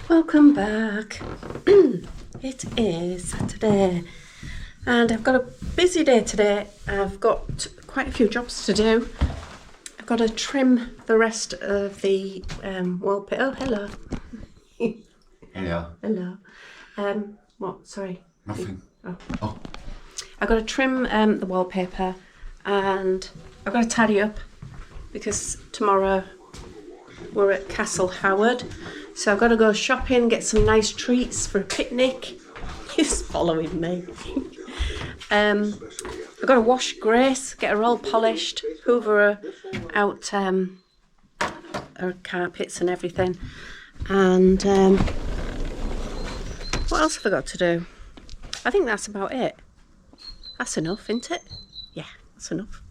Welcome back. It is Saturday and I've got a busy day today. I've got quite a few jobs to do. I've got to trim the rest of the wallpaper. Oh, hello. Hello. Hello. What? Sorry. Nothing. Oh. I've got to trim the wallpaper and I've got to tidy up because tomorrow we're at Castle Howard. So I've got to go shopping, get some nice treats for a picnic. He's following me. I've got to wash Grace, get her all polished, hoover her out her carpets and everything. And what else have I got to do? I think that's about it. That's enough, isn't it? Yeah, that's enough.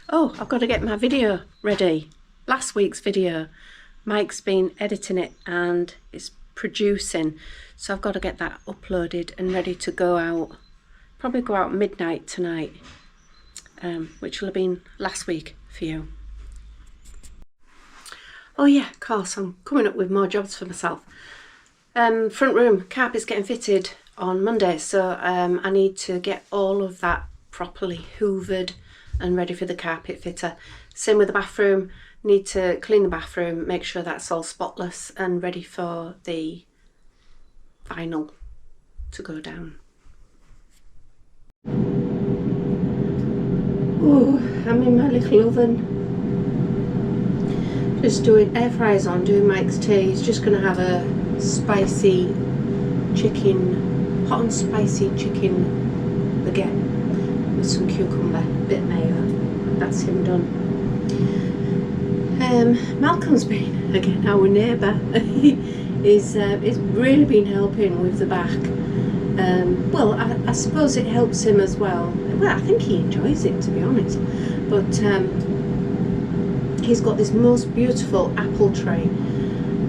Oh, I've got to get my video ready. Last week's video. Mike's been editing it and it's producing. So I've got to get that uploaded and ready to go out. Probably go out midnight tonight. Which will have been last week for you. Oh yeah, of course, I'm coming up with more jobs for myself. Front room, carpet's getting fitted on Monday. So I need to get all of that properly hoovered and ready for the carpet fitter. Same with the bathroom. Need to clean the bathroom, make sure that's all spotless and ready for the vinyl to go down. Oh, I'm in my little oven. Just doing air fryers on, doing Mike's tea. He's just going to have a spicy chicken, hot and spicy chicken again with some cucumber, bit of mayo. That's him done. Malcolm's been, again, our neighbour. He's really been helping with the back. Well, I suppose it helps him as well. Well, I think he enjoys it, to be honest. But he's got this most beautiful apple tree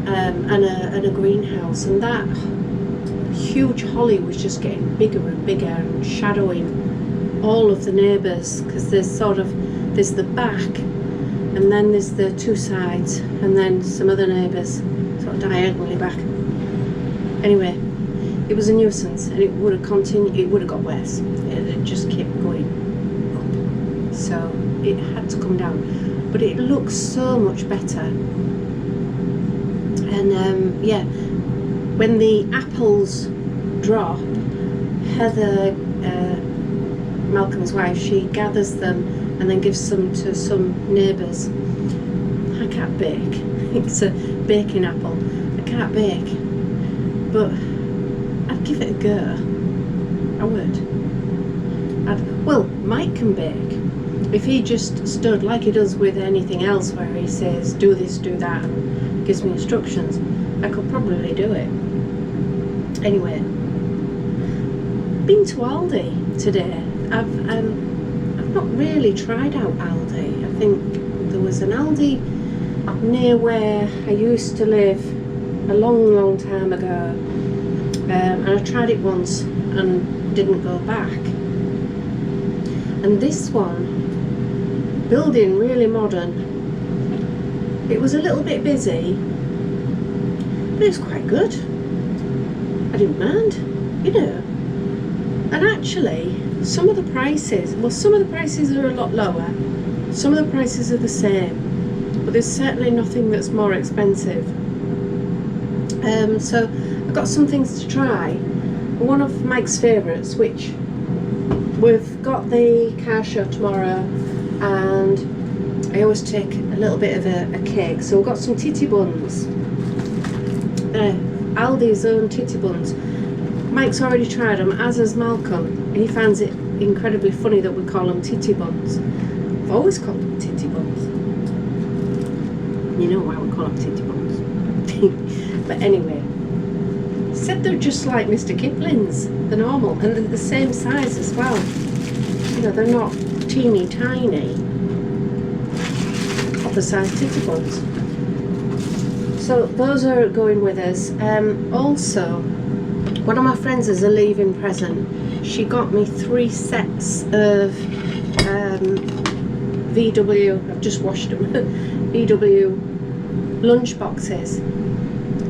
and a greenhouse, and that huge holly was just getting bigger and bigger and shadowing all of the neighbours, because there's the back, and then there's the two sides, and then some other neighbours sort of diagonally back. Anyway, it was a nuisance, and it would have continued. It would have got worse. It just kept going up, so it had to come down. But it looks so much better. And yeah, when the apples drop, Heather, Malcolm's wife, she gathers them and then gives some to some neighbours. I can't bake. It's a baking apple. I can't bake, but I'd give it a go. I would. Well, Mike can bake. If he just stood like he does with anything else, where he says do this, do that, and gives me instructions, I could probably do it. Anyway, been to Aldi today. I've not really tried out Aldi. I think there was an Aldi near where I used to live a long time ago, and I tried it once and didn't go back. And this one, building really modern, it was a little bit busy, but it was quite good. I didn't mind, you know. And actually, some of the prices are a lot lower, some of the prices are the same, but there's certainly nothing that's more expensive. So I've got some things to try. One of Mike's favourites, which we've got the car show tomorrow, and I always take a little bit of a cake, so we've got some titty buns. Aldi's own titty buns. Mike's already tried them, as has Malcolm, and he finds it incredibly funny that we call them titty buns. I've always called them titty buns. You know why we call them titty buns. But anyway, said they're just like Mr. Kipling's, the normal, and they're the same size as well. You know, they're not teeny tiny, oversized titty buns. So those are going with us. Also, one of my friends as a leaving present, she got me 3 sets of VW, I've just washed them, VW lunch boxes.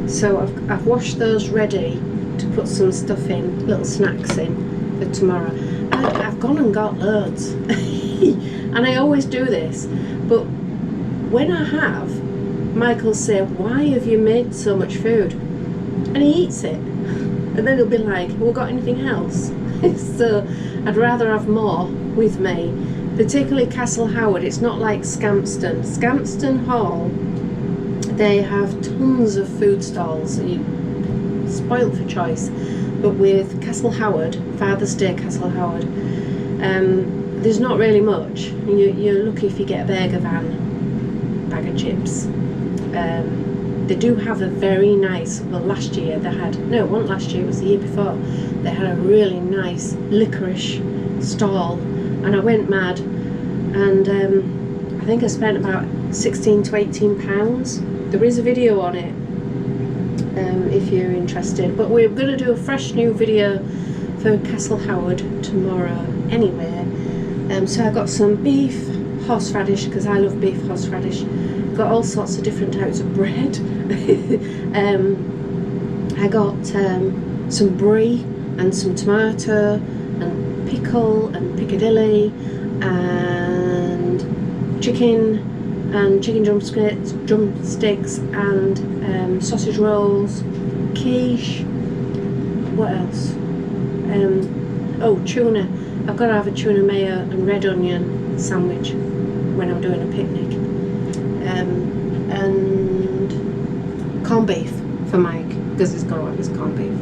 So I've washed those ready to put some stuff in, little snacks in for tomorrow. I've gone and got loads. And I always do this, but when I have, Michael'll say, why have you made so much food? And he eats it. And then he'll be like, well, got anything else? So I'd rather have more with me, particularly Castle Howard. It's not like Scampston. Scampston Hall, they have tons of food stalls. You spoiled for choice. But with Castle Howard, Father's Day Castle Howard, there's not really much. You're lucky if you get a burger van, bag of chips. They do have a very nice, well, last year they had, no, it wasn't last year, it was the year before, they had a really nice licorice stall, and I went mad, and I think I spent about 16 to 18 pounds. There is a video on it if you're interested, but we're going to do a fresh new video for Castle Howard tomorrow anyway. So I got some beef horseradish, because I love beef horseradish. Got all sorts of different types of bread. I got some brie and some tomato and pickle and piccadilly and chicken drumsticks and sausage rolls, quiche. What else? Oh, tuna. I've got to have a tuna mayo and red onion sandwich when I'm doing a picnic. And corned beef for Mike, because he's got to have his corned beef.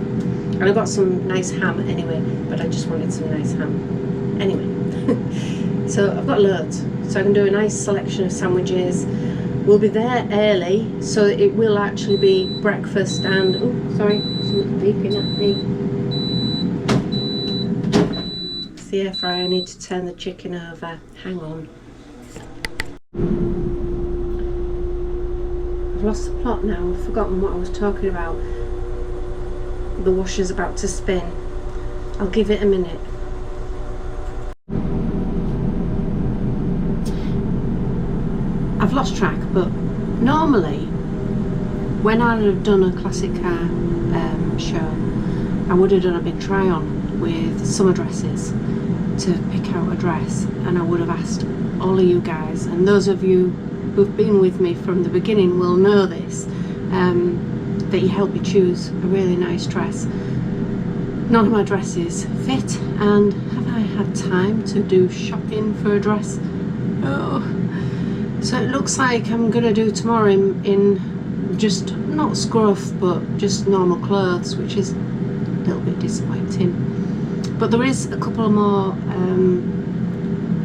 And I got some nice ham anyway, but I just wanted some nice ham. Anyway, so I've got loads. So I can do a nice selection of sandwiches. We'll be there early, so it will actually be breakfast and... Oh, sorry, someone's beeping at me. It's the air fryer, I need to turn the chicken over. Hang on. I've lost the plot now, I've forgotten what I was talking about. The washer's about to spin. I'll give it a minute. I've lost track, but normally when I'd have done a classic car show, I would have done a big try on with summer dresses to pick out a dress, and I would have asked all of you guys, and those of you who've been with me from the beginning will know this, that you help me choose a really nice dress. None of my dresses fit, and have I had time to do shopping for a dress? Oh. So it looks like I'm going to do tomorrow in just, not scruff, but just normal clothes, which is a little bit disappointing. But there is a couple of more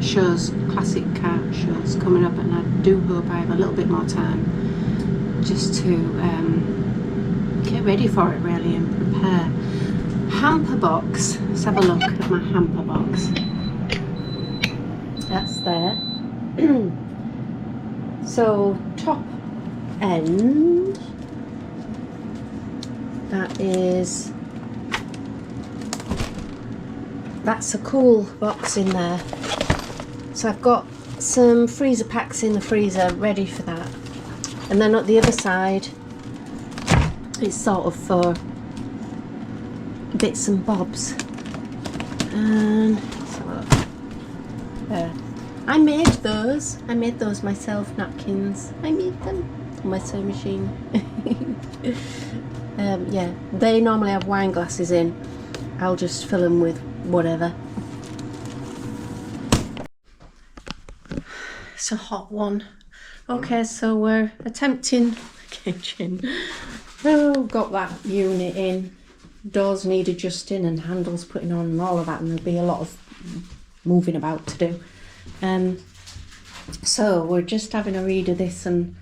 shows, classic car shows coming up, and I do hope I have a little bit more time just to get ready for it really and prepare. Hamper box, let's have a look at my hamper box. That's there. So top end, that's a cool box in there. So I've got some freezer packs in the freezer ready for that. And then at the other side, it's sort of for bits and bobs. And let's have a look. There. I made those myself, napkins. I made them on my sewing machine. Yeah, they normally have wine glasses in. I'll just fill them with whatever. It's a hot one. Okay, so we're attempting kitchen. Oh, got that unit in. Doors need adjusting and handles putting on and all of that, and there'll be a lot of moving about to do. So we're just having a read of this and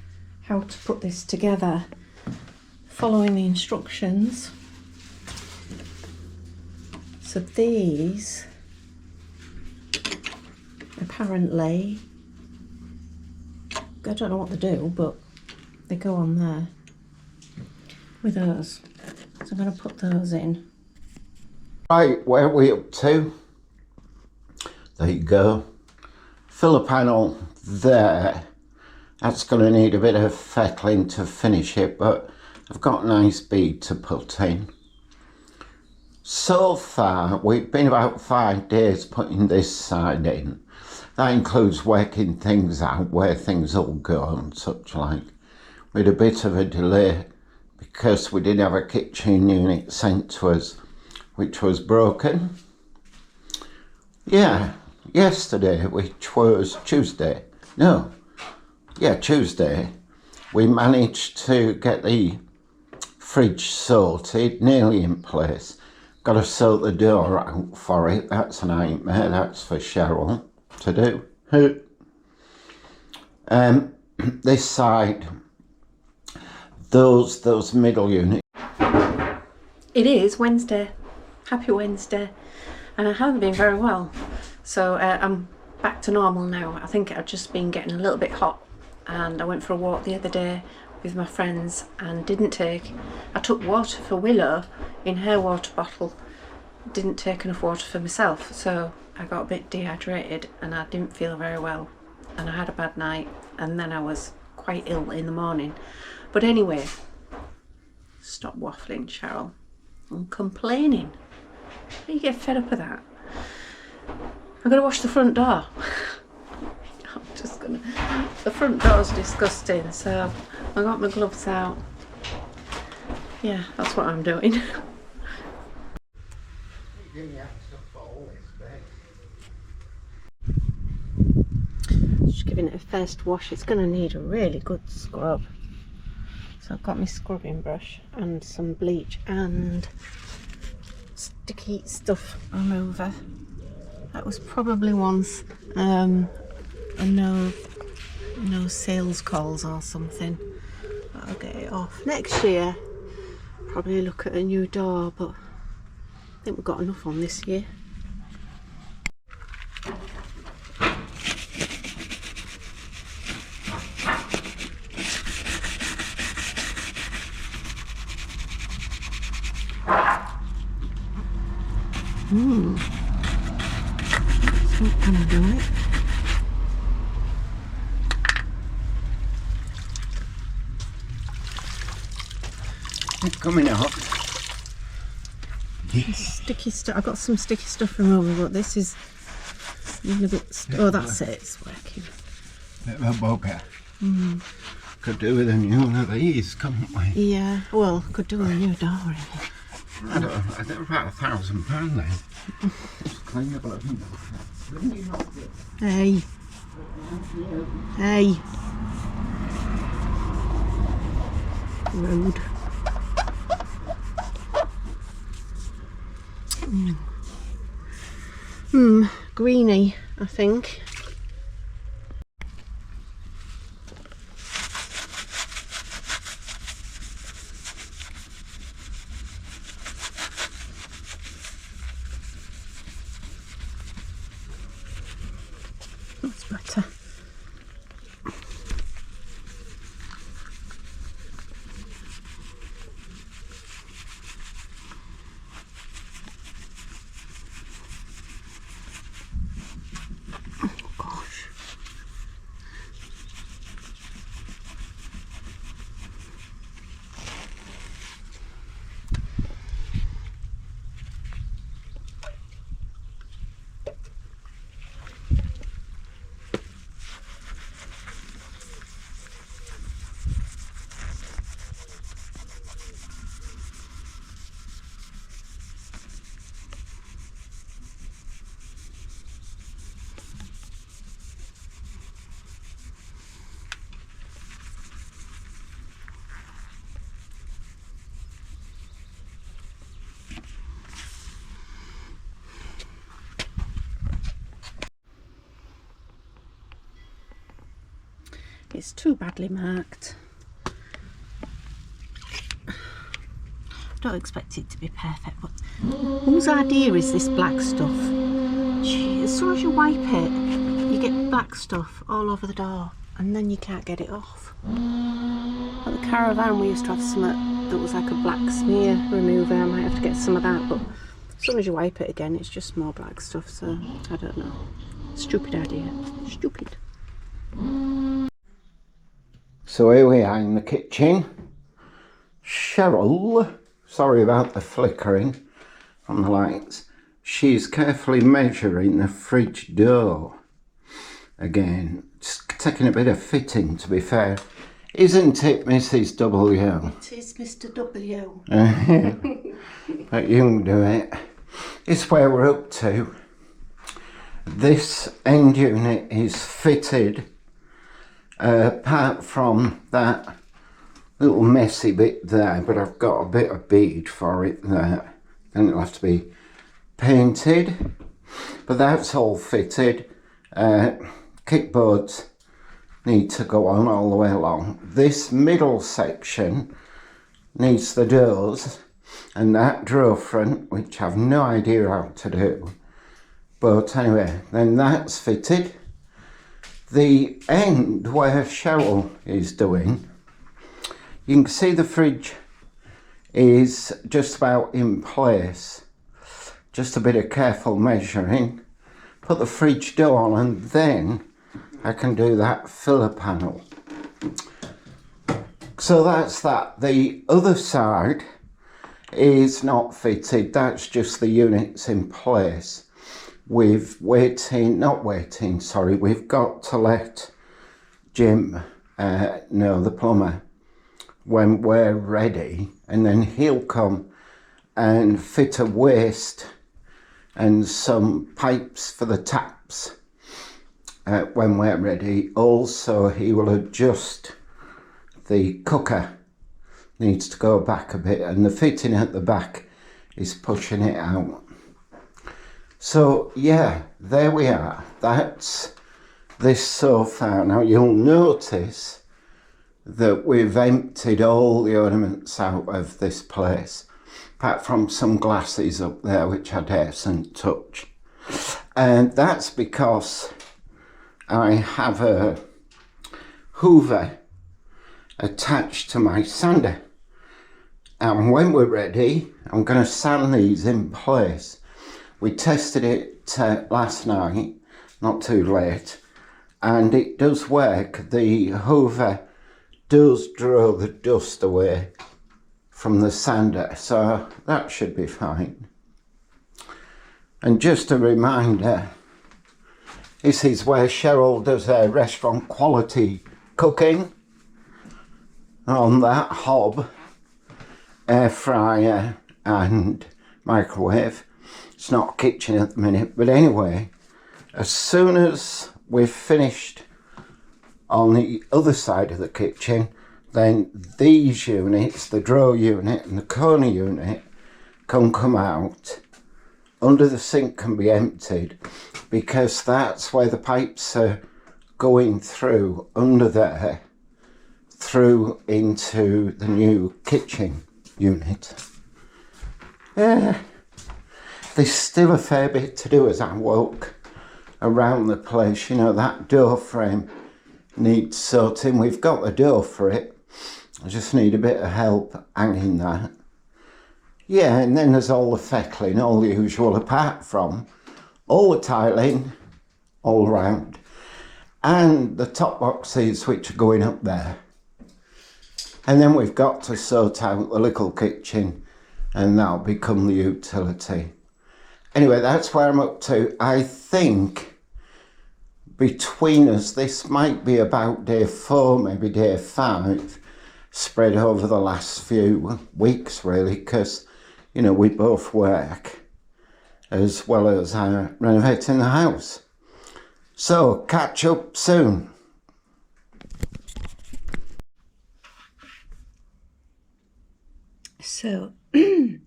how to put this together, following the instructions. So these apparently, I don't know what they do, but they go on there with those. So I'm going to put those in. Right, where are we up to? There you go. Filler panel there, That's going to need a bit of fettling to finish it, but I've got a nice bead to put in. So far, we've been about 5 days putting this side in. That includes working things out, where things will go and such like. We had a bit of a delay because we did have a kitchen unit sent to us, which was broken. Yeah, yesterday, which was Tuesday, we managed to get the fridge sorted, nearly in place. Got to sort the door out for it. That's a nightmare, that's for Cheryl to do. This side, those middle units. It is Wednesday. Happy Wednesday. And I haven't been very well. So I'm back to normal now. I think I've just been getting a little bit hot. And I went for a walk the other day with my friends and I took water for Willow in her water bottle. Didn't take enough water for myself. So I got a bit dehydrated and I didn't feel very well. And I had a bad night. And then I was quite ill in the morning. But anyway, stop waffling, Cheryl. I'm complaining. You get fed up with that. I'm going to wash the front door. The front door's disgusting, so I got my gloves out. Yeah, that's what I'm doing. Just giving it a first wash. It's going to need a really good scrub. So I've got my scrubbing brush and some bleach and sticky stuff remover. That was probably once a no sales calls or something. But I'll get it off. Next year, probably look at a new door, but I think we've got enough on this year. That's not gonna do it. It's coming out. Sticky stuff. I've got some sticky stuff remover, but this is a bit. Oh, that's it. It's working. Bit of a bugger. Could do with a new one of these, couldn't we? Yeah. Well, could do with a new door in it. I think about £1,000 then. Just clean the bloody door. Hey. Hey. Rude. Greeny, I think. That's better. It's too badly marked. Don't expect it to be perfect, but whose idea is this black stuff? Gee, as soon as you wipe it, you get black stuff all over the door, and then you can't get it off. At the caravan, we used to have some that was like a black smear remover. I might have to get some of that, but as soon as you wipe it again, it's just more black stuff. So I don't know. Stupid idea. Stupid. So here we are in the kitchen. Cheryl, sorry about the flickering from the lights, she's carefully measuring the fridge door. Again, it's taking a bit of fitting, to be fair. Isn't it, Mrs. W? It is, Mr. W. But you can do it. It's where we're up to. This end unit is fitted, apart from that little messy bit there, but I've got a bit of bead for it there. And it'll have to be painted. But that's all fitted. Kickboards need to go on all the way along. This middle section needs the doors and that drawer front, which I've no idea how to do. But anyway, then that's fitted. The end where Cheryl is doing, you can see the fridge is just about in place. Just a bit of careful measuring. Put the fridge door on and then I can do that filler panel. So that's that. The other side is not fitted. That's just the units in place. We've got to let Jim know, the plumber, when we're ready, and then he'll come and fit a waste and some pipes for the taps when we're ready. Also, he will adjust the cooker, needs to go back a bit, and the fitting at the back is pushing it out. So yeah, there we are. That's this so far. Now you'll notice that we've emptied all the ornaments out of this place, apart from some glasses up there which I daresn't touch. And that's because I have a hoover attached to my sander. And when we're ready, I'm going to sand these in place. We tested it last night, not too late, and it does work. The hoover does draw the dust away from the sander, so that should be fine. And just a reminder, this is where Cheryl does her restaurant quality cooking, on that hob, air fryer and microwave. It's not a kitchen at the minute, but anyway, as soon as we've finished on the other side of the kitchen, then these units, the drawer unit and the corner unit, can come out. Under the sink can be emptied, because that's where the pipes are going through, under there, through into the new kitchen unit. There's still a fair bit to do as I walk around the place. You know, that door frame needs sorting. We've got the door for it. I just need a bit of help hanging that. Yeah, and then there's all the fettling, all the usual, apart from all the tiling all round and the top boxes which are going up there. And then we've got to sort out the little kitchen, and that'll become the utility. Anyway, that's where I'm up to. I think between us, this might be about day 4, maybe day 5, spread over the last few weeks, really, because, you know, we both work as well as renovating the house. So, catch up soon. So, it's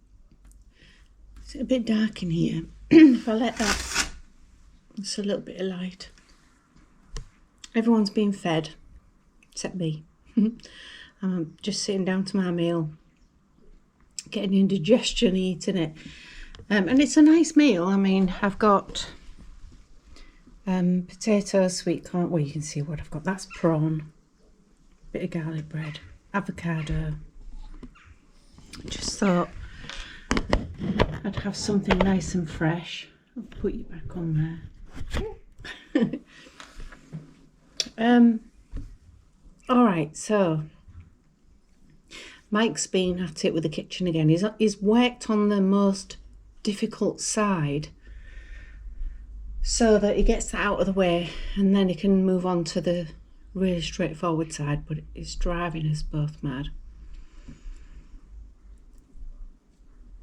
a bit dark in here. If I let that, it's a little bit of light. Everyone's been fed, except me. I'm just sitting down to my meal, getting indigestion, eating it. And it's a nice meal. I mean, I've got potatoes, sweet corn. Well, you can see what I've got. That's prawn, bit of garlic bread, avocado. Just thought I'd have something nice and fresh. I'll put you back on there. Alright, so Mike's been at it with the kitchen again. He's worked on the most difficult side so that he gets that out of the way and then he can move on to the really straightforward side, but it's driving us both mad.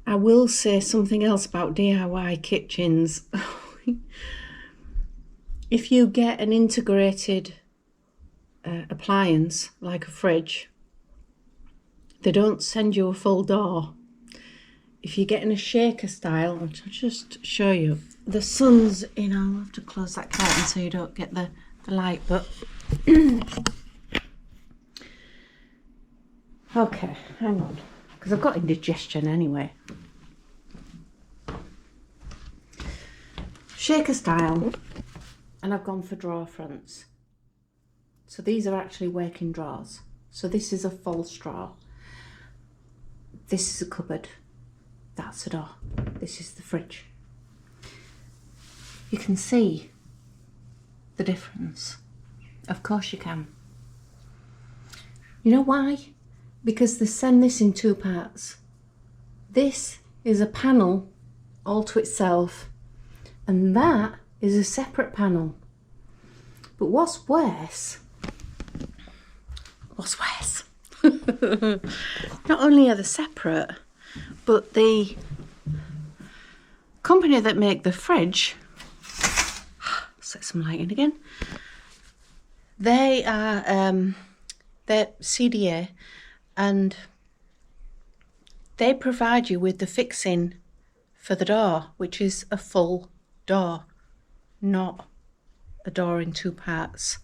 I will say something else about DIY kitchens. If you get an integrated appliance like a fridge, they don't send you a full door. If you're getting a shaker style, I'll just show you. The sun's in. I'll have to close that curtain so you don't get the light, but okay, hang on, because I've got indigestion anyway. Shaker style, and I've gone for drawer fronts. So these are actually working drawers. So this is a false drawer. This is a cupboard. That's a door. This is the fridge. You can see the difference. Of course you can. You know why? Because they send this in two parts. This is a panel all to itself, and that is a separate panel. But what's worse? Not only are they separate, but the company that make the fridge, set some light in again, they are they're CDA, and they provide you with the fixing for the door, which is a full door, not a door in two parts.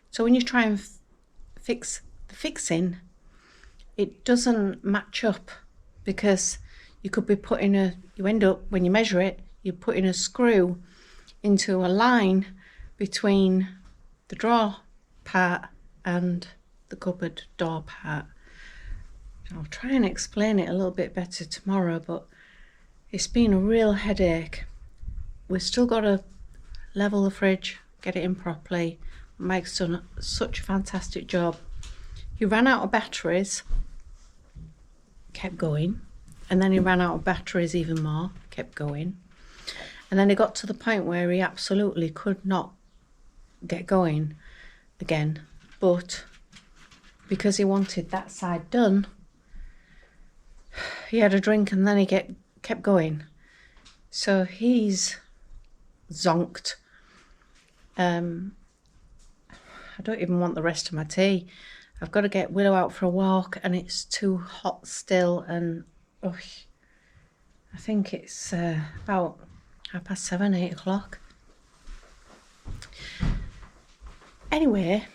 So when you try and fix the fixing, it doesn't match up, because you could be putting you end up, when you measure it, you're putting a screw into a line between the drawer part and the cupboard door part. I'll try and explain it a little bit better tomorrow, but it's been a real headache. We've still got to level the fridge, get it in properly. Mike's done such a fantastic job. He ran out of batteries, kept going, and then he ran out of batteries even more, kept going, and then he got to the point where he absolutely could not get going again, but because he wanted that side done, he had a drink and then he kept going. So he's zonked. I don't even want the rest of my tea. I've got to get Willow out for a walk, and it's too hot still, and I think it's about 7:30, 8 o'clock. Anyway,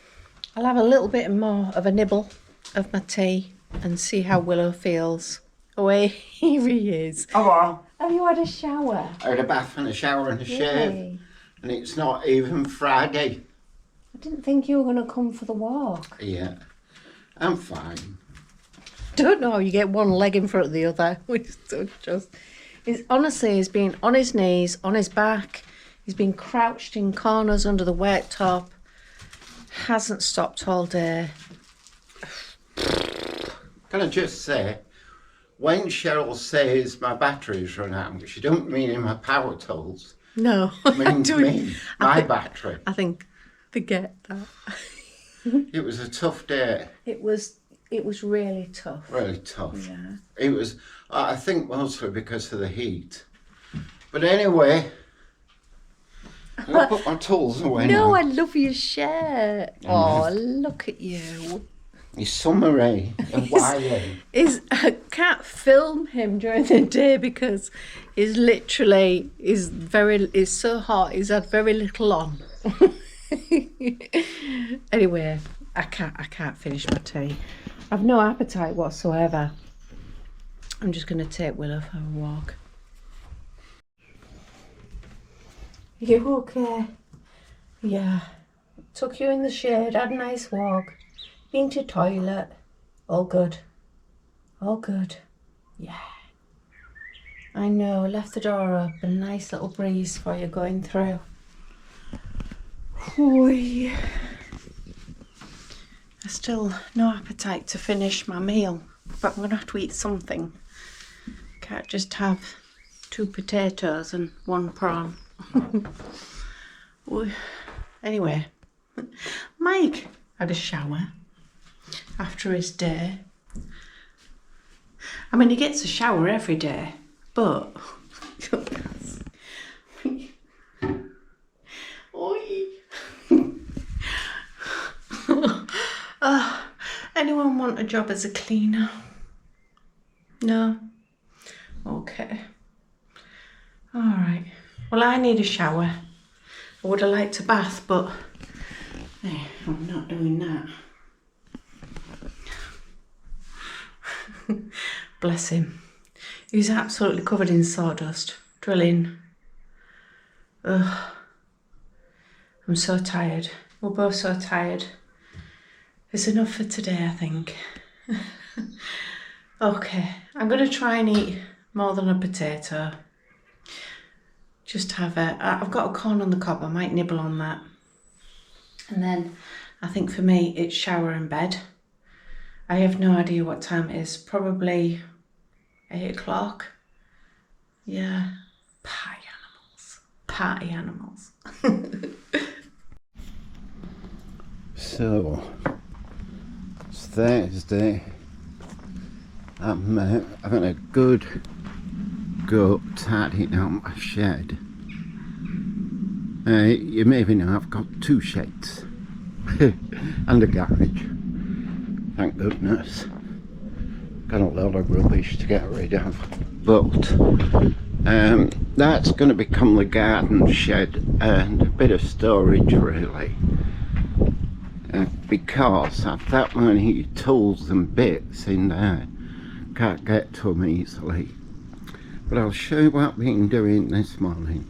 I'll have a little bit more of a nibble of my tea and see how Willow feels. Oh, here he is. Oh, well. Have you had a shower? I had a bath and a shower and a shave, Really? and it's not even Friday. I didn't think you were going to come for the walk. Yeah, I'm fine. Don't know how you get one leg in front of the other. He's been on his knees, on his back. He's been crouched in corners under the worktop. Hasn't stopped all day. Can I just say, when Cheryl says my battery's run out, she don't mean in my power tools. No, Means me, my battery. I think they get that. It was a tough day. It was really tough. Really tough. Yeah. It was, I think, mostly because of the heat. But anyway, I'll put my tools away No, now. I love your shirt. Oh, look at you. He's summery and wily. I can't film him during the day because he's so hot. He's had very little on. Anyway, I can't finish my tea. I've no appetite whatsoever. I'm just going to take Willow for a walk. You okay? Yeah. Took you in the shade, had a nice walk. Been to toilet. All good. All good. Yeah. I know, left the door open. Nice little breeze for you going through. Oy. Still no appetite to finish my meal, but I'm going to have to eat something. Can't just have 2 potatoes and 1 prawn. Anyway, Mike had a shower after his day. I mean, he gets a shower every day, but anyone want a job as a cleaner? No? Okay. Alright. Well, I need a shower. I would have liked a bath, but I'm not doing that. Bless him. He's absolutely covered in sawdust. Drilling. Ugh. I'm so tired. We're both so tired. It's enough for today, I think. Okay, I'm going to try and eat more than a potato. Just have I've got a corn on the cob, I might nibble on that. And then I think for me it's shower and bed. I have no idea what time it is, probably 8 o'clock. Yeah, party animals. So, it's Thursday. I'm having a good go tidying out my shed. You maybe know I've got 2 sheds and a garage. Thank goodness. Got a lot of rubbish to get rid of, but that's going to become the garden shed and a bit of storage really. Because I've that many tools and bits in there, can't get to them easily. But I'll show you what I've been doing this morning.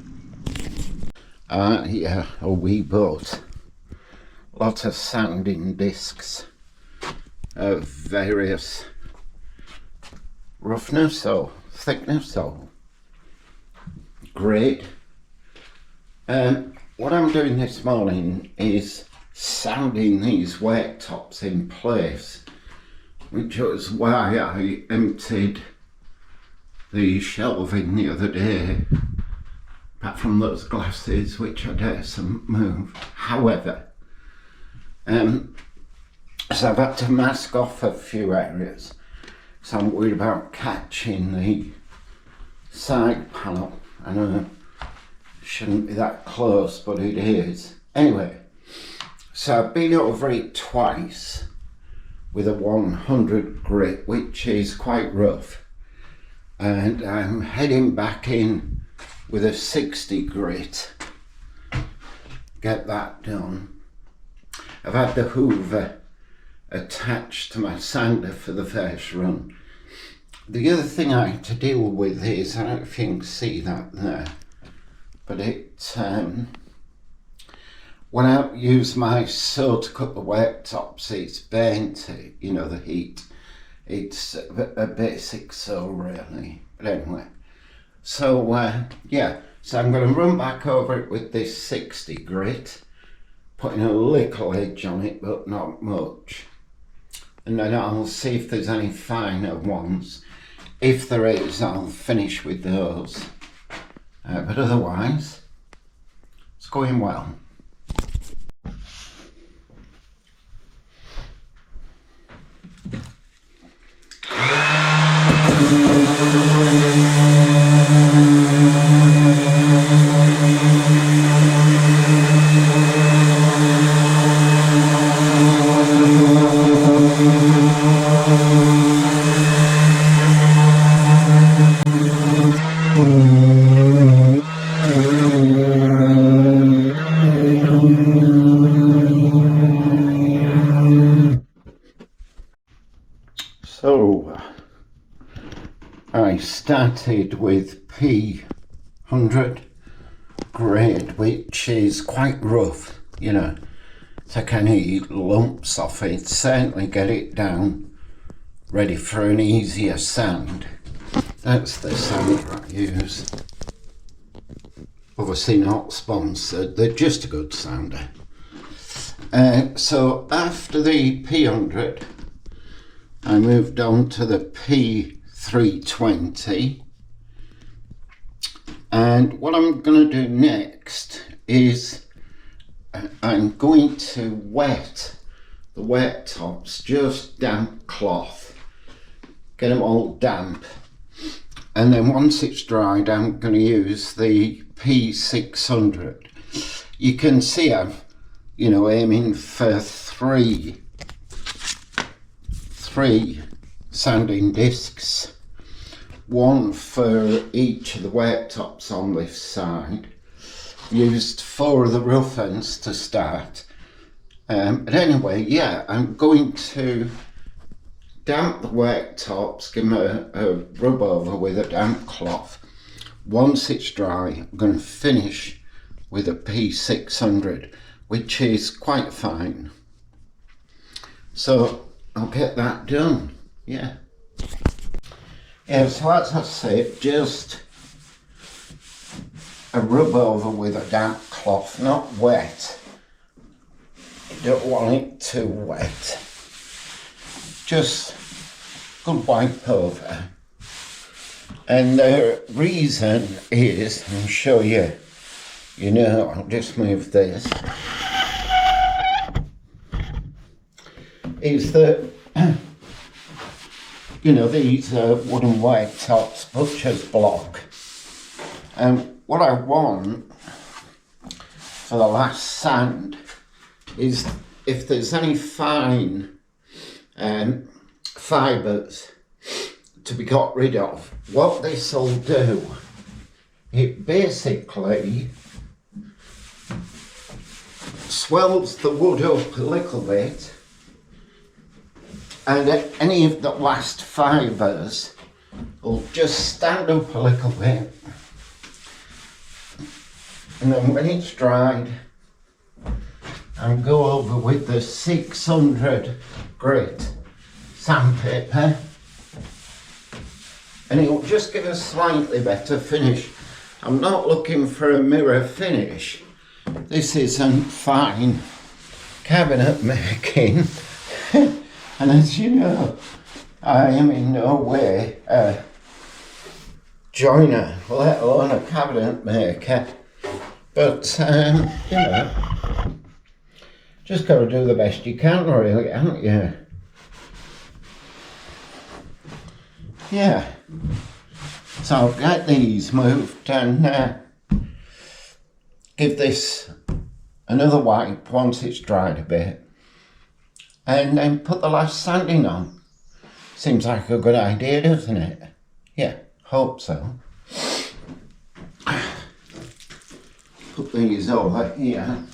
Yeah, a wee boat. Lots of sanding discs of various roughness or thickness or grade. What I'm doing this morning is sanding these worktops in place, which was why I emptied the shelving the other day, apart from those glasses which I daresn't move. However, so I've had to mask off a few areas, so I'm worried about catching the side panel. I know it shouldn't be that close, but it is. Anyway, so I've been over it twice with a 100 grit, which is quite rough, and I'm heading back in with a 60 grit, get that done. I've had the hoover attached to my sander for the first run. The other thing I had to deal with is, I don't know if you can see that there, but when I use my saw to cut the worktops, it's burnt it, you know, the heat. It's a basic saw really, but anyway. So yeah, so I'm going to run back over it with this 60 grit, putting a little edge on it, but not much. And then I'll see if there's any finer ones. If there is, I'll finish with those. But otherwise, it's going well. So I started with P100 grade, which is quite rough, you know, take any lumps off it, certainly get it down ready for an easier sand. That's the sander I use. Obviously not sponsored, they're just a good sander. So after the P100, I moved on to the P320. And what I'm going to do next is I'm going to wet the Worktops, just damp cloth, get them all damp. And then once it's dried, I'm going to use the P600. You can see I've, aiming for three sanding discs. One for each of the worktops on this side. Used 4 of the rough ends to start. But anyway, yeah, I'm going to damp the worktops, give them a rub over with a damp cloth. Once it's dry, I'm going to finish with a P600, which is quite fine. So I'll get that done, yeah. Yeah, so as I said, just a rub over with a damp cloth, not wet. You don't want it too wet. Just good wipe over. And the reason is, I'll show you, I'll just move this, is that these are wooden worktops, butcher's block. And what I want for the last sand is if there's any fine fibres to be got rid of, what this will do, it basically swells the wood up a little bit, and any of the last fibres will just stand up a little bit, and then when it's dried, I'll go over with the 600 grit sandpaper, and it will just give a slightly better finish. I'm not looking for a mirror finish. This isn't fine cabinet making. And as you know, I am in no way a joiner, let alone a cabinet maker. But, just got to do the best you can, really, haven't you? Yeah. So I'll get these moved and give this another wipe once it's dried a bit. And then put the last sanding on. Seems like a good idea, doesn't it? Yeah, hope so. Put these over here.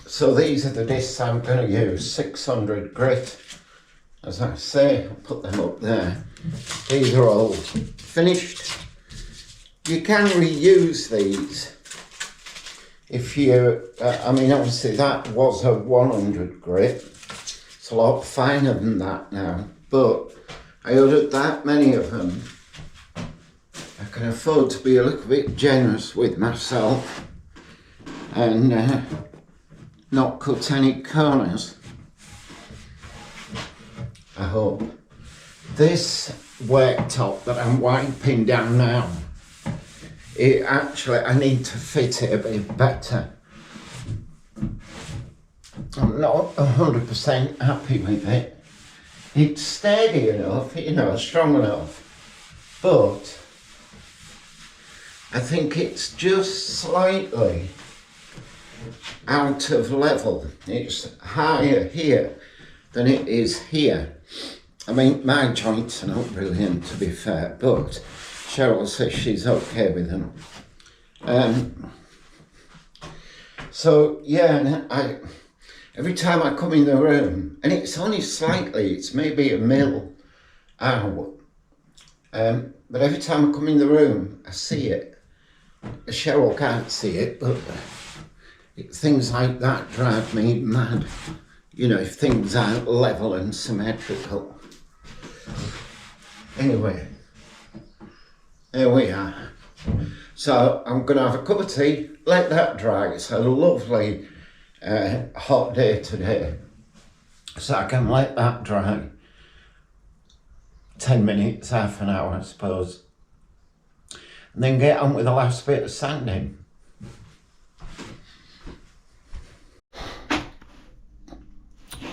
So these are the discs I'm going to use, 600 grit. As I say, I'll put them up there. These are all finished. You can reuse these. If you, obviously that was a 100 grit. It's a lot finer than that now. But I ordered that many of them. I can afford to be a little bit generous with myself and not cut any corners. I hope. This worktop that I'm wiping down now, I need to fit it a bit better. I'm not 100% happy with it. It's steady enough, strong enough, but I think it's just slightly out of level. It's higher here than it is here. My joints are not brilliant, to be fair, but Cheryl says she's okay with them. So yeah, every time I come in the room, and it's only slightly, it's maybe a mil out, but every time I come in the room, I see it. Cheryl can't see it, but things like that drive me mad. If things aren't level and symmetrical. Anyway, there we are. So I'm going to have a cup of tea, let that dry. It's a lovely hot day today. So I can let that dry 10 minutes, half an hour I suppose. And then get on with the last bit of sanding.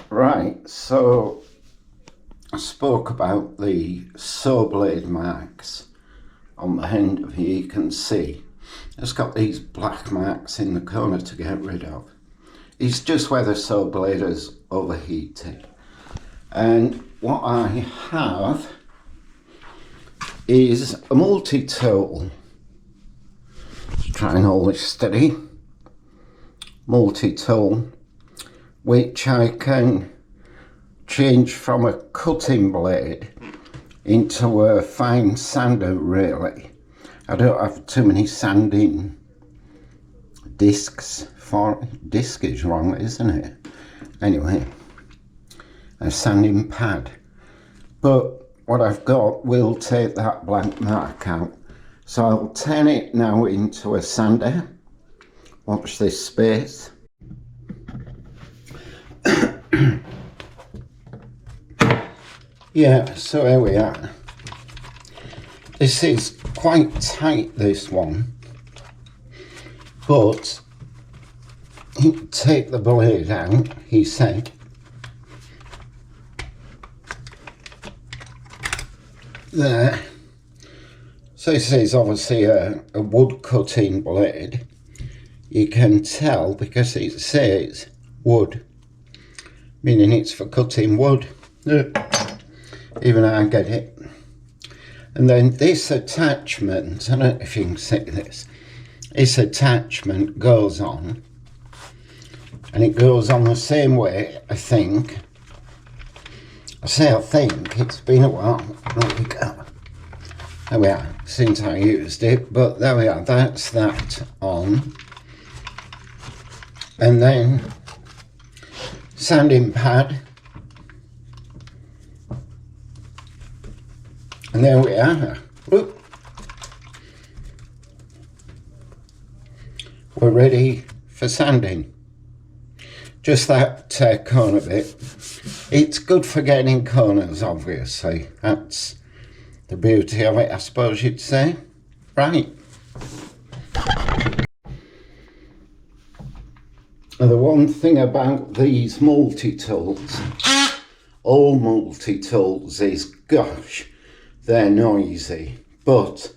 Right, so I spoke about the saw blade marks on the end of here. You can see it's got these black marks in the corner to get rid of. It's just where the saw blade is overheated. And what I have is a multi-tool. Just try and hold it steady. Multi-tool, which I can change from a cutting blade into a fine sander, really. I don't have too many sanding discs for it. Disc is wrong, isn't it? Anyway, a sanding pad. But what I've got will take that blank mark out. So I'll turn it now into a sander. Watch this space. Yeah, so here we are. This is quite tight, this one, but take the blade out, he said. There. So this is obviously a wood cutting blade. You can tell because it says wood, meaning it's for cutting wood. Even I get it. And then this attachment, I don't know if you can see this attachment goes on, and it goes on the same way, I think. I say I think, it's been a while. There we go. There we are, since I used it, but there we are, that's that on. And then sanding pad. And there we are. Whoop. We're ready for sanding. Just that corner bit. It's good for getting in corners, obviously. That's the beauty of it, I suppose you'd say. Right. Now, the one thing about these multi-tools, all multi-tools, is, gosh, they're noisy, but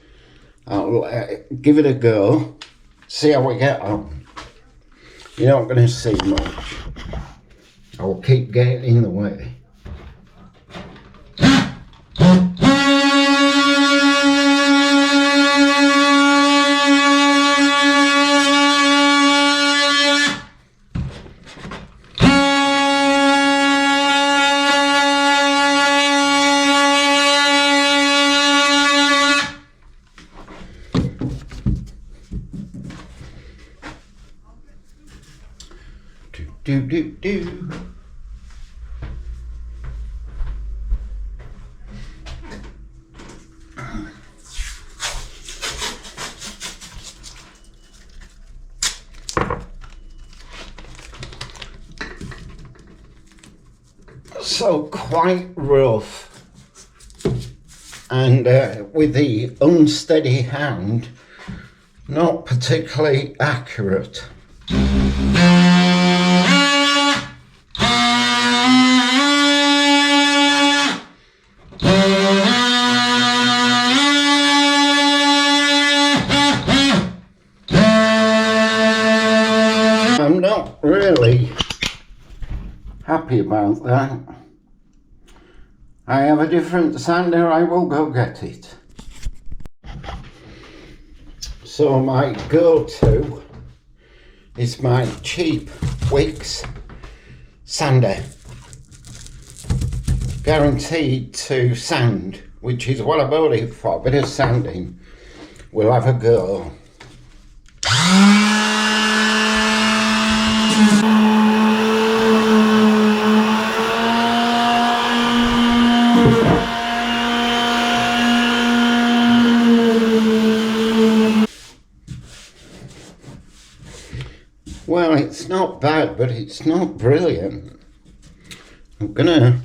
I'll give it a go, see how we get on. You're not going to see much. I'll keep getting in the way. Do. So quite rough, and with the unsteady hand, not particularly accurate. I'm not really happy about that. I have a different sander, I will go get it. So my go-to is my cheap Wix sander. Guaranteed to sand, which is what I bought it for, a bit of sanding. We'll have a go. Well, it's not bad, but it's not brilliant. I'm gonna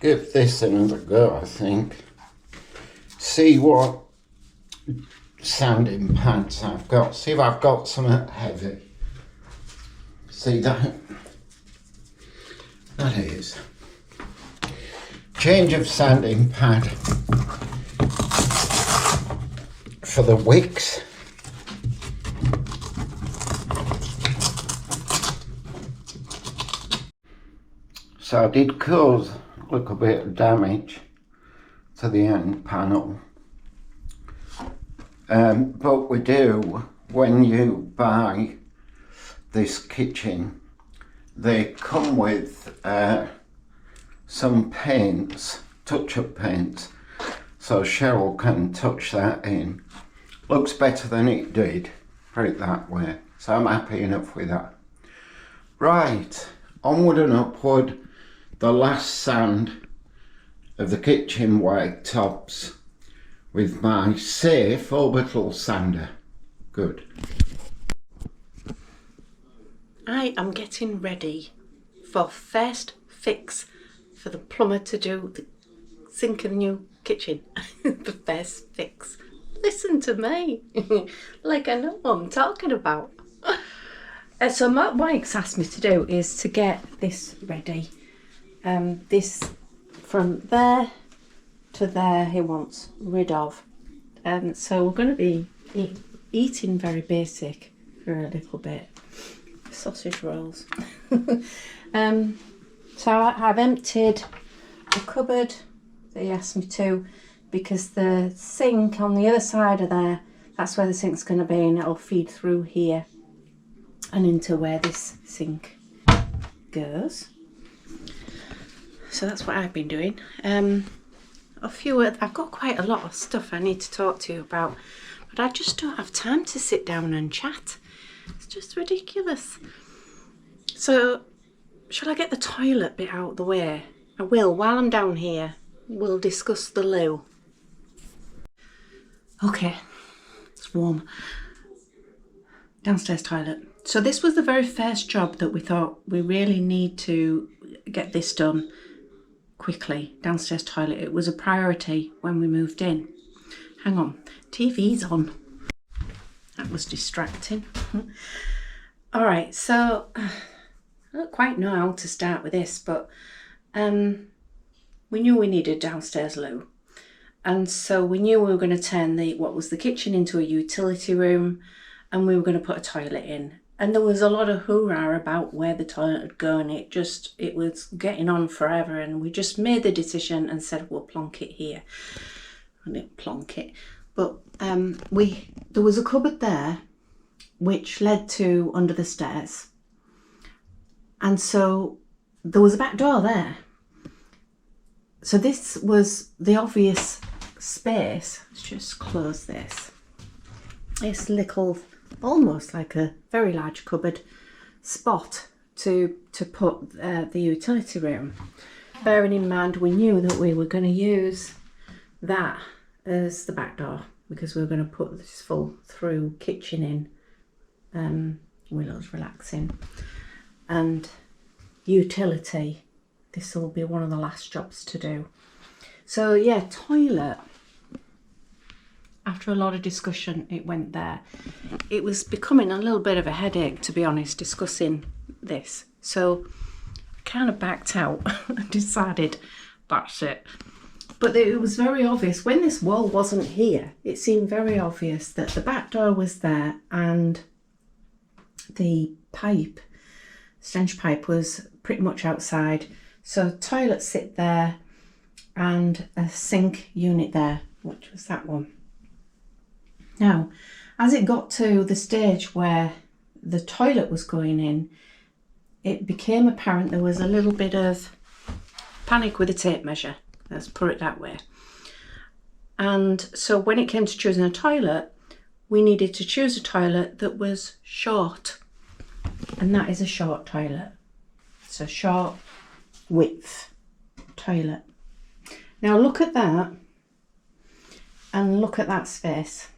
give this another go, I think. See what sanding pads I've got. See if I've got some heavy. See that? That is. Change of sanding pad for the wicks. So I did cause a little bit of damage to the end panel. But we do, when you buy this kitchen, they come with some paints, touch-up paints, so Cheryl can touch that in. Looks better than it did, put it that way. So I'm happy enough with that. Right, onward and upward. The last sand of the kitchen worktops with my safe orbital sander. Good. I am getting ready for first fix for the plumber to do the sink of the new kitchen. The first fix. Listen to me, like I know what I'm talking about. So what Mike's asked me to do is to get this ready. This from there to there he wants rid of. So we're going to be eating very basic for a little bit. Sausage rolls. So I've emptied the cupboard that he asked me to, because the sink on the other side of there, that's where the sink's going to be, and it'll feed through here and into where this sink goes. So that's what I've been doing. I've got quite a lot of stuff I need to talk to you about, but I just don't have time to sit down and chat. It's just ridiculous. So, shall I get the toilet bit out of the way? I will. While I'm down here, we'll discuss the loo. Okay, it's warm. Downstairs toilet. So this was the very first job that we thought we really need to get this done quickly. Downstairs toilet. It was a priority when we moved in. Hang on, TV's on. That was distracting. All right, so I don't quite know how to start with this, but we knew we needed downstairs loo, and so we knew we were going to turn what was the kitchen into a utility room, and we were going to put a toilet in. And there was a lot of hoorah about where the toilet would go, and it was getting on forever, and we just made the decision and said we'll plonk it here. I didn't plonk it, but there was a cupboard there which led to under the stairs, and so there was a back door there. So this was the obvious space. Let's just close this. This little, almost like a very large cupboard spot to put the utility room. Bearing in mind we knew that we were going to use that as the back door, because we were going to put this full through kitchen in. Willow's relaxing, and utility, this will be one of the last jobs to do. So yeah, toilet, after a lot of discussion, it went there. It was becoming a little bit of a headache, to be honest, discussing this, so I kind of backed out and decided that's it. But it was very obvious when this wall wasn't here, it seemed very obvious that the back door was there and the pipe, stench pipe, was pretty much outside. So toilet sit there and a sink unit there, which was that one. Now, as it got to the stage where the toilet was going in, it became apparent there was a little bit of panic with the tape measure, let's put it that way. And so when it came to choosing a toilet, we needed to choose a toilet that was short, and that is a short toilet. It's a short width toilet. Now look at that, and look at that space.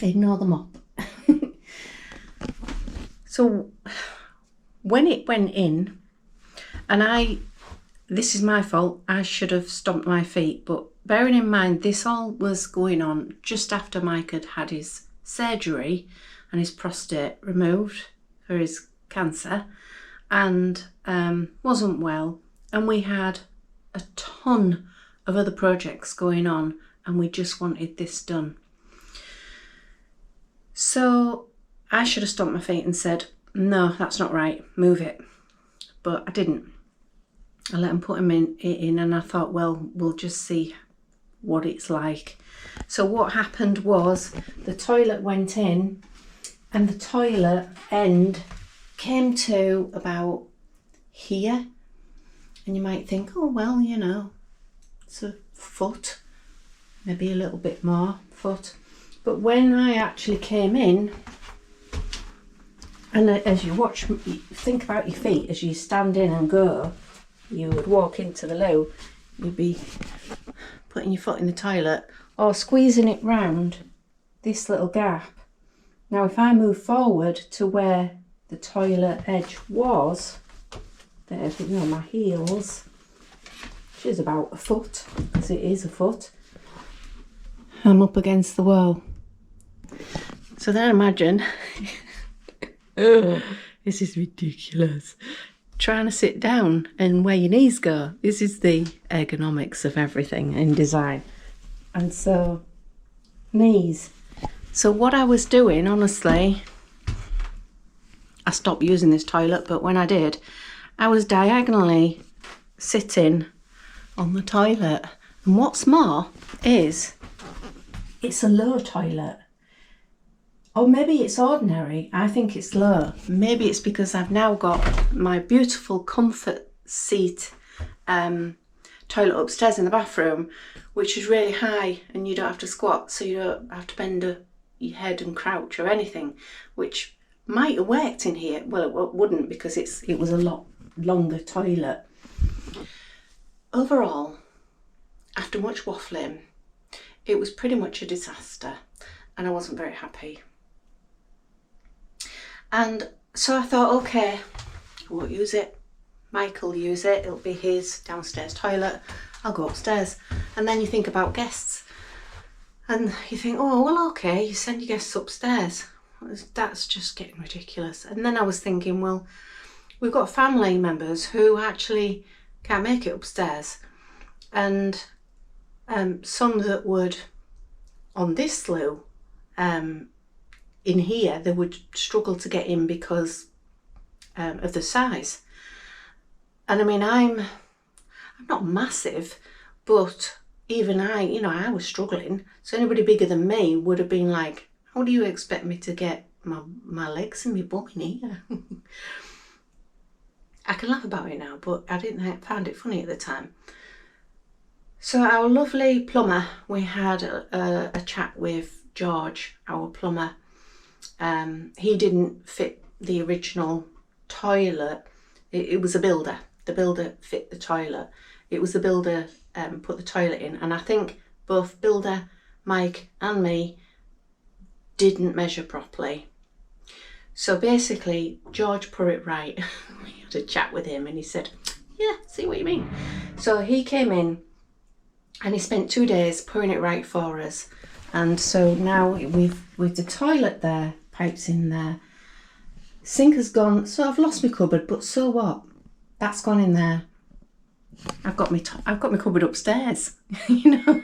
Ignore the mop. So when it went in, and this is my fault, I should have stomped my feet, but bearing in mind this all was going on just after Mike had had his surgery and his prostate removed for his cancer, and wasn't well, and we had a ton of other projects going on, and we just wanted this done. So I should have stomped my feet and said, no, that's not right, move it. But I didn't. I let him put him in, and I thought, well, we'll just see what it's like. So what happened was the toilet went in, and the toilet end came to about here. And you might think, oh, well, you know, it's a foot, maybe a little bit more foot. But when I actually came in, and as you watch, think about your feet as you stand in and go, you would walk into the loo, you'd be putting your foot in the toilet or squeezing it round this little gap. Now if I move forward to where the toilet edge was, there, you know, my heels, which is about a foot, because it is a foot, I'm up against the wall. So then imagine, oh, this is ridiculous, trying to sit down and where your knees go. This is the ergonomics of everything in design. And so, knees. So what I was doing, honestly, I stopped using this toilet, but when I did, I was diagonally sitting on the toilet. And what's more is, it's a low toilet. Or maybe it's ordinary. I think it's low. Maybe it's because I've now got my beautiful comfort seat toilet upstairs in the bathroom, which is really high and you don't have to squat, so you don't have to bend your head and crouch or anything, which might have worked in here. Well, it wouldn't, because it was a lot longer toilet. Overall, after much waffling, it was pretty much a disaster and I wasn't very happy. And so I thought, okay, I won't use it. Mike will use it. It'll be his downstairs toilet. I'll go upstairs. And then you think about guests. And you think, oh, well, okay, you send your guests upstairs. That's just getting ridiculous. And then I was thinking, well, we've got family members who actually can't make it upstairs. And some that would, on this loo, in here, they would struggle to get in because of the size. And I mean, I'm not massive, but even I was struggling. So anybody bigger than me would have been like, how do you expect me to get my legs and my bum in here? I can laugh about it now, but I didn't find it funny at the time. So our lovely plumber, we had a chat with George, our plumber. He didn't fit the original toilet. It was a builder. The builder fit the toilet. It was the builder put the toilet in, and I think both builder, Mike and me didn't measure properly. So basically George put it right. We had a chat with him and he said, yeah, see what you mean. So he came in and he spent 2 days putting it right for us. And so now with the toilet there, pipes in there, sink has gone. So I've lost my cupboard, but so what? That's gone in there. I've got my cupboard upstairs, you know.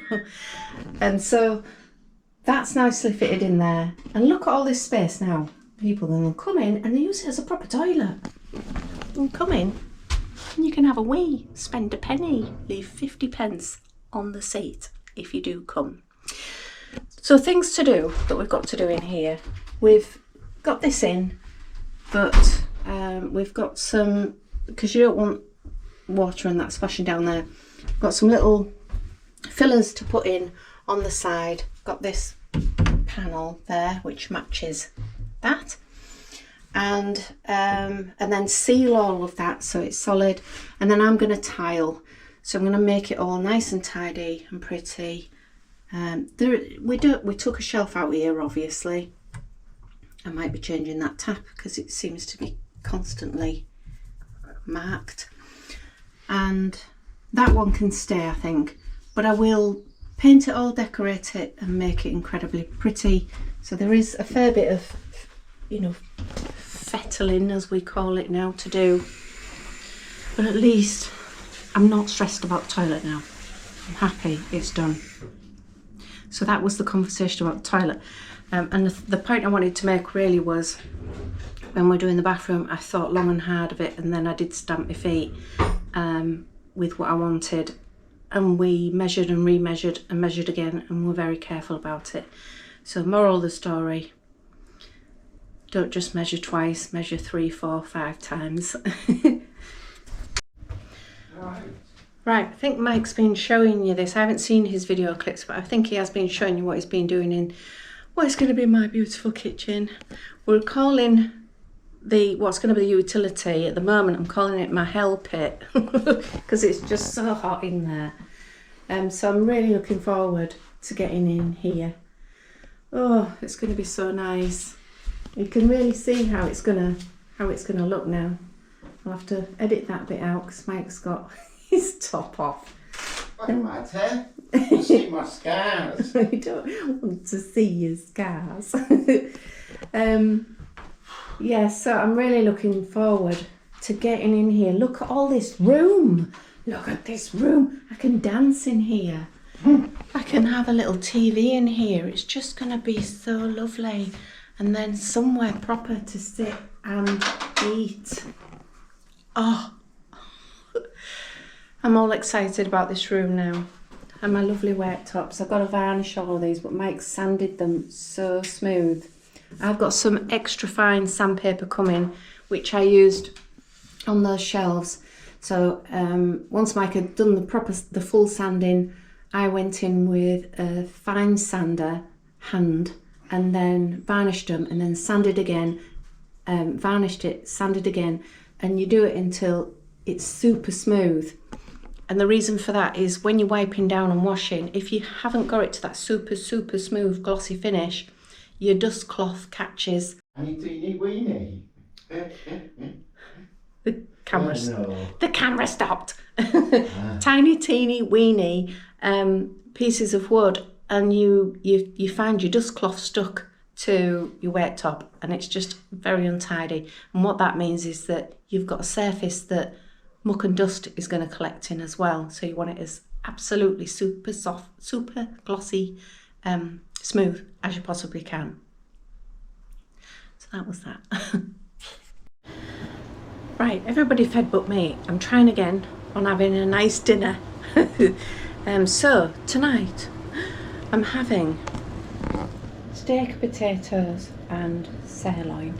And so that's nicely fitted in there. And look at all this space now. People then come in and they use it as a proper toilet. You come in and you can have a wee, spend a penny, leave 50 pence on the seat if you do come. So things to do that we've got to do in here. We've got this in, but we've got some, because you don't want water and that splashing down there, got some little fillers to put in on the side. Got this panel there which matches that, and then seal all of that so it's solid, and then I'm going to tile. So I'm going to make it all nice and tidy and pretty. We took a shelf out here, obviously, I might be changing that tap because it seems to be constantly marked. And that one can stay, I think, but I will paint it all, decorate it and make it incredibly pretty. So there is a fair bit of, you know, fettling as we call it now to do, but at least I'm not stressed about the toilet now. I'm happy it's done. So that was the conversation about the toilet. And the point I wanted to make really was, when we're doing the bathroom, I thought long and hard of it, and then I did stamp my feet with what I wanted, and we measured and remeasured and measured again, and we're very careful about it. So moral of the story, don't just measure twice, measure 3, 4, 5 times. Right, I think Mike's been showing you this. I haven't seen his video clips, but I think he has been showing you what he's been doing in what's going to be my beautiful kitchen. We're calling what's going to be the utility, at the moment I'm calling it my hell pit, because it's just so hot in there. So I'm really looking forward to getting in here. Oh, it's going to be so nice. You can really see how it's gonna look now. I'll have to edit that bit out because Mike's got his top off. What matter? You see my scars. I don't want to see your scars. Yeah, so I'm really looking forward to getting in here. Look at all this room. Look at this room. I can dance in here. I can have a little TV in here. It's just going to be so lovely. And then somewhere proper to sit and eat. Oh, I'm all excited about this room now. And my lovely worktops. I've got to varnish all of these, but Mike sanded them so smooth. I've got some extra fine sandpaper coming, which I used on those shelves. So once Mike had done the full sanding, I went in with a fine sander hand and then varnished them, and then sanded again, varnished it, sanded again, and you do it until it's super smooth. And the reason for that is when you're wiping down and washing, if you haven't got it to that super smooth glossy finish, your dust cloth catches. Tiny teeny weeny. The camera, no. The camera stopped. Tiny teeny weeny pieces of wood, and you find your dust cloth stuck to your worktop, and it's just very untidy. And what that means is that you've got a surface that muck and dust is going to collect in as well. So you want it as absolutely super soft, super glossy, smooth as you possibly can. So that was that. Right, everybody fed but me. I'm trying again on having a nice dinner. So tonight I'm having steak, potatoes and sirloin.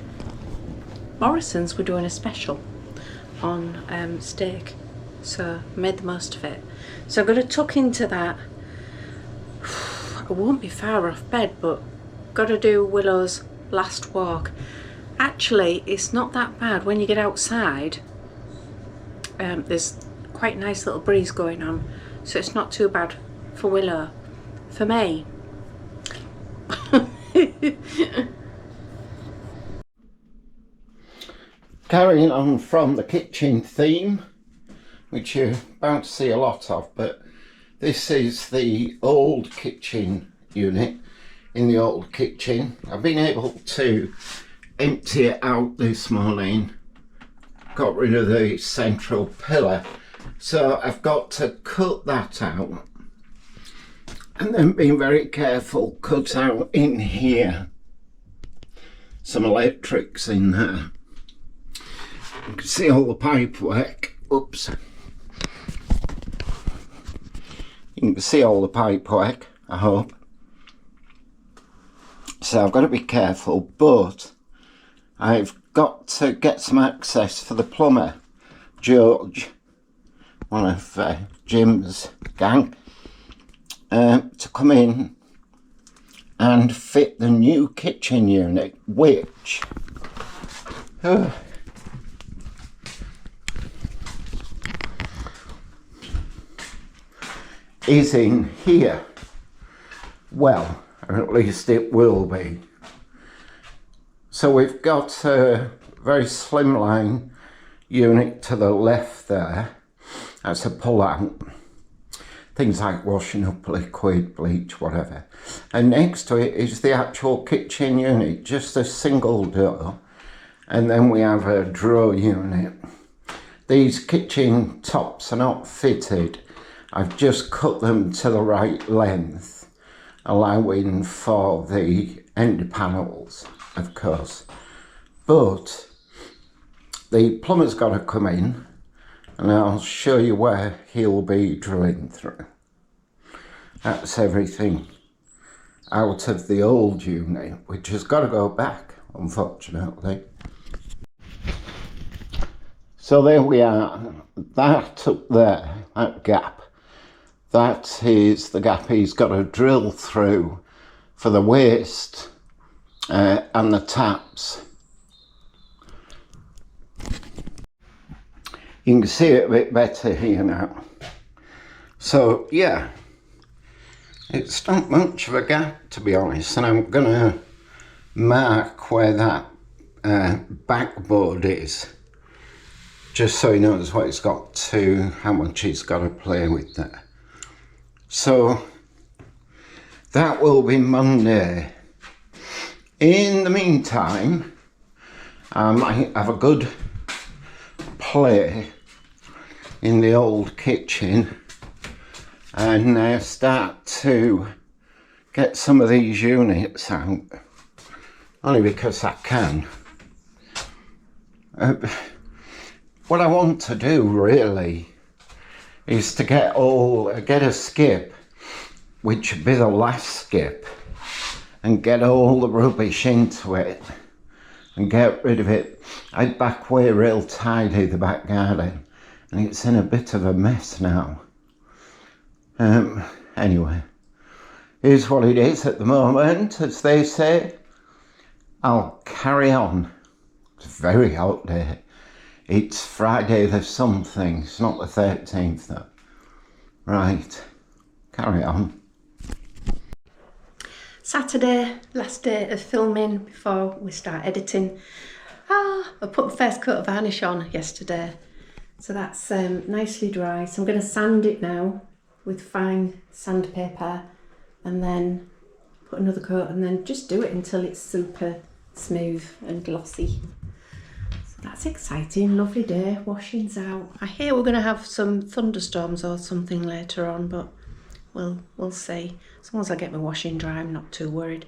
Morrison's were doing a special on steak, so I made the most of it. So I'm going to tuck into that. I won't be far off bed, but got to do Willow's last walk. Actually, it's not that bad when you get outside. There's quite a nice little breeze going on, so it's not too bad for Willow. For me, Carrying on from the kitchen theme, which you're about to see a lot of, but this is the old kitchen unit in the old kitchen. I've been able to empty it out this morning, got rid of the central pillar, so I've got to cut that out, and then being very careful, cut out in here some electrics in there. You can see all the pipe work. Oops. You can see all the pipe work, I hope. So I've got to be careful, but I've got to get some access for the plumber, George, one of Jim's gang, to come in and fit the new kitchen unit, which is in here. Well, or at least it will be. So we've got a very slimline unit to the left there. That's a pull out. Things like washing up liquid, bleach, whatever. And next to it is the actual kitchen unit, just a single door. And then we have a drawer unit. These kitchen tops are not fitted. I've just cut them to the right length, allowing for the end panels, of course. But the plumber's got to come in, and I'll show you where he'll be drilling through. That's everything out of the old unit, which has got to go back, unfortunately. So there we are. That up there, that gap, that is the gap he's got to drill through for the waste and the taps. You can see it a bit better here now. So yeah, it's not much of a gap, to be honest, and I'm gonna mark where that backboard is, just so he knows what he's got to, how much he's got to play with there. So that will be Monday. In the meantime, I might have a good play in the old kitchen and start to get some of these units out, only because I can. What I want to do really is to get a skip, which would be the last skip, and get all the rubbish into it and get rid of it. I had back way real tidy, the back garden, and it's in a bit of a mess now. Anyway, here's what it is at the moment, as they say. I'll carry on. It's a very hot day. It's Friday the something, it's not the 13th though. Right, carry on. Saturday, last day of filming before we start editing. I put the first coat of varnish on yesterday, so that's nicely dry. So I'm going to sand it now with fine sandpaper, and then put another coat, and then just do it until it's super smooth and glossy. So that's exciting. Lovely day, washing's out. I hear we're going to have some thunderstorms or something later on, but we'll see. As long as I get my washing dry, I'm not too worried.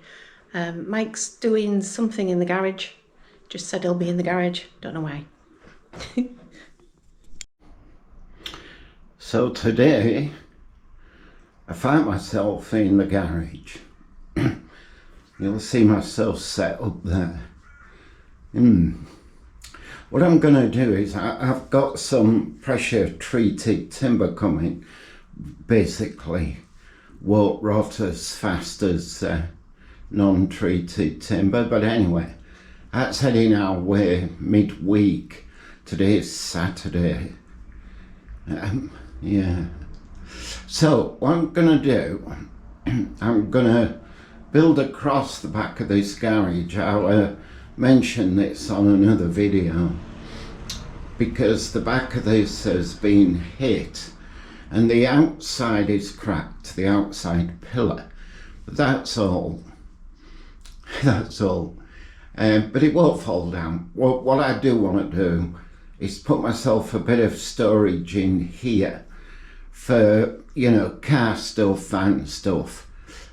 Mike's doing something in the garage. Just said he'll be in the garage. Don't know why. So today, I found myself in the garage. You'll see myself set up there. What I'm going to do is I've got some pressure treated timber coming. Basically, won't rot as fast as non-treated timber, but anyway, that's heading our way midweek. Today is Saturday. Yeah. So what I'm gonna do, I'm gonna build across the back of this garage. I'll mention this on another video, because the back of this has been hit and the outside is cracked, the outside pillar. But that's all. That's all. But it won't fall down. What I do want to do is put myself a bit of storage in here for, you know, car stuff and stuff.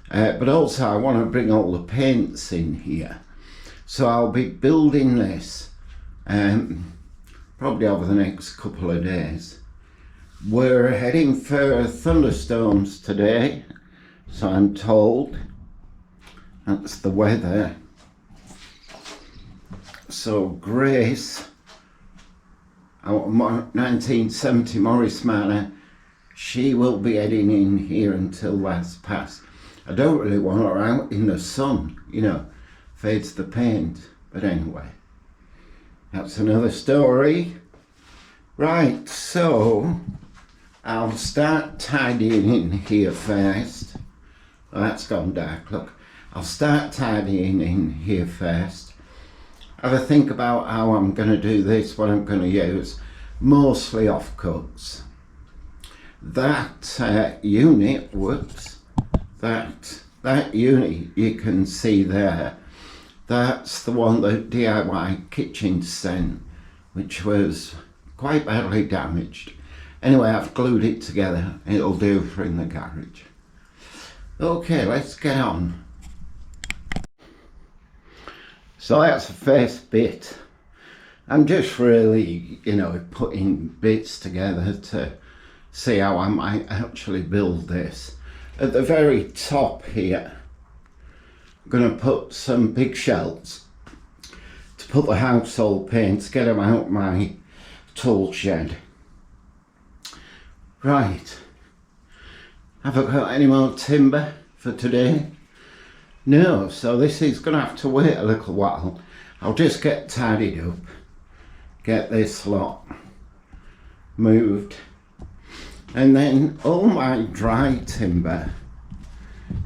But also I want to bring all the paints in here. So I'll be building this probably over the next couple of days. We're heading for thunderstorms today, so I'm told. That's the weather. So Grace, our 1970 Morris Manor, she will be heading in here until that's passed. I don't really want her out in the sun, you know, fades the paint. But anyway, that's another story. Right, so I'll start tidying in here first. Oh, that's gone dark, look. I'll start tidying in here first. have a think about how I'm going to do this, what I'm going to use. Mostly offcuts. That unit, whoops, that unit you can see there, that's the one that DIY kitchen sent, which was quite badly damaged. Anyway, I've glued it together. It'll do for in the garage. Okay, let's get on. So that's the first bit. I'm just really, putting bits together to see how I might actually build this. At the very top here, I'm going to put some big shelves to put the household paints, get them out my tool shed. Right, have I got any more timber for today? No, so this is going to have to wait a little while. I'll just get tidied up, get this lot moved, and then all my dry timber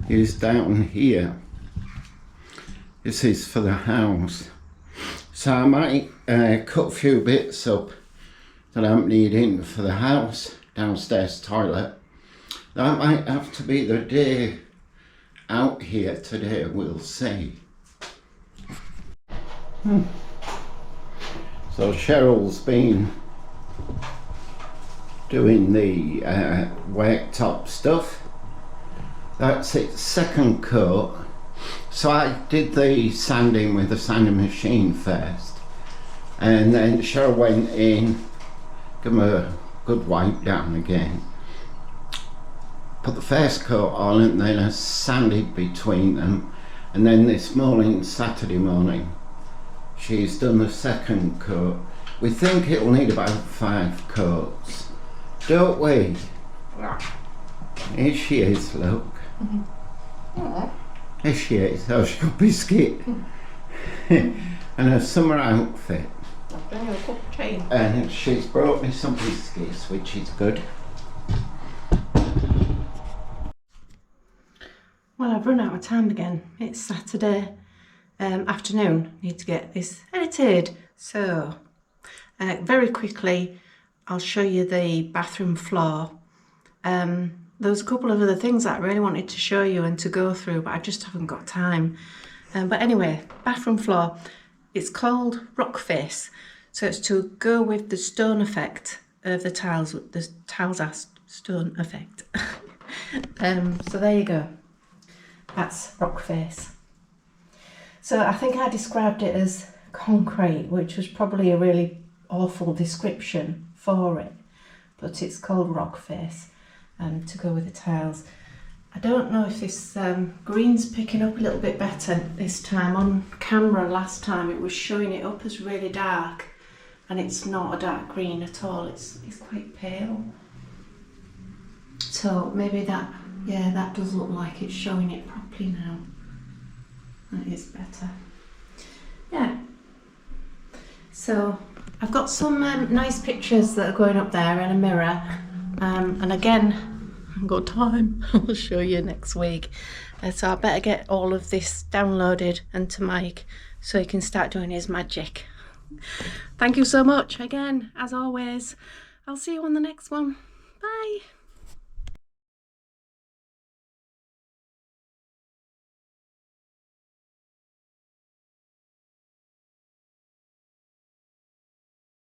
is down here. This is for the house. So I might cut a few bits up that I'm needing for the house, downstairs toilet. That might have to be the day out here today, we'll see. So Cheryl's been doing the worktop stuff. That's its second coat. So I did the sanding with the sanding machine first, and then Cheryl went in, give them a good wipe down again, put the first coat on, and then I sanded between them. And then this morning, Saturday morning, she's done the second coat. We think it'll need about 5 coats, don't we? Here she is, look. Here she is. Oh, she's got a biscuit and a summer outfit. I'll bring her a cup of tea. And she's brought me some biscuits, which is good. Well, I've run out of time again. It's Saturday afternoon. Need to get this edited. So, very quickly, I'll show you the bathroom floor. There was a couple of other things that I really wanted to show you and to go through, but I just haven't got time. But anyway, bathroom floor. It's called rock face. So it's to go with the stone effect of the tiles. The tiles are stone effect. So there you go. That's rock face. So I think I described it as concrete, which was probably a really awful description for it, but it's called rock face to go with the tiles. I don't know if this green's picking up a little bit better this time. On camera last time it was showing it up as really dark, and it's not a dark green at all. It's quite pale. So maybe that, yeah, that does look like it's showing it properly now. That is better. Yeah. So I've got some nice pictures that are going up there and a mirror. And again, I haven't got time. I'll show you next week. So I better get all of this downloaded and to Mike so he can start doing his magic. Thank you so much again, as always. I'll see you on the next one. Bye.